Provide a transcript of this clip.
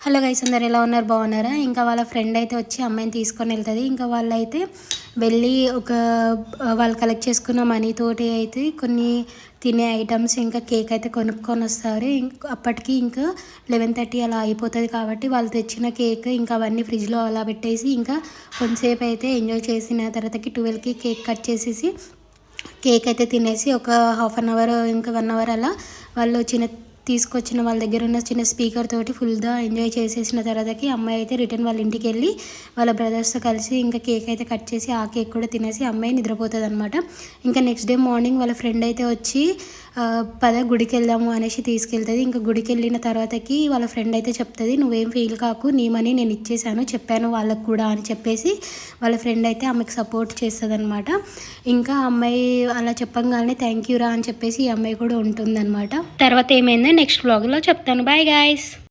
Hello guys, అందరు ఎలా ఉన్నారు? బాగున్నారా? ఇంకా వాళ్ళ ఫ్రెండ్ అయితే వచ్చి అమ్మాయిని తీసుకొని వెళ్తుంది. ఇంకా వాళ్ళైతే వెళ్ళి వాళ్ళు కలెక్ట్ చేసుకున్న మనీతోటి అయితే కొన్ని తినే ఐటమ్స్ ఇంకా కేక్ అయితే కొనుక్కొని వస్తారు. అప్పటికి ఇంకా 11:30 అలా అయిపోతుంది. కాబట్టి వాళ్ళు తెచ్చిన కేక్ ఇంకా అవన్నీ ఫ్రిడ్జ్లో అలా పెట్టేసి ఇంకా కొంతసేపు అయితే ఎంజాయ్ చేసిన తర్వాతకి 12కి కేక్ కట్ చేసేసి కేక్ అయితే తినేసి ఒక హాఫ్ అన్ అవర్ ఇంకా 1 అవర్ అలా వాళ్ళు తీసుకొచ్చిన వాళ్ళ దగ్గర ఉన్న చిన్న స్పీకర్ తోటి ఫుల్గా ఎంజాయ్ చేసేసిన తర్వాతకి అమ్మాయి అయితే రిటర్న్ వాళ్ళ ఇంటికి వెళ్ళి వాళ్ళ బ్రదర్స్తో కలిసి ఇంకా కేక్ అయితే కట్ చేసి ఆ కేక్ కూడా తినేసి అమ్మాయి నిద్రపోతుంది అనమాట. ఇంకా నెక్స్ట్ డే మార్నింగ్ వాళ్ళ ఫ్రెండ్ అయితే వచ్చి పద గుడికి వెళ్దాము అనేసి తీసుకెళ్తుంది. ఇంకా గుడికి వెళ్ళిన తర్వాతకి వాళ్ళ ఫ్రెండ్ అయితే చెప్తుంది, నువ్వేం ఫీల్ కాకు, నీ మనీ నేను ఇచ్చేసాను, చెప్పాను వాళ్ళకు కూడా అని చెప్పేసి వాళ్ళ ఫ్రెండ్ అయితే ఆమెకు సపోర్ట్ చేస్తుంది అనమాట. ఇంకా అమ్మాయి అలా చెప్పగానే థ్యాంక్ యూ రా అని చెప్పేసి ఈ అమ్మాయి కూడా ఉంటుందన్నమాట. తర్వాత ఏమైందో నెక్స్ట్ వ్లాగ్లో చెప్తాను. Bye guys.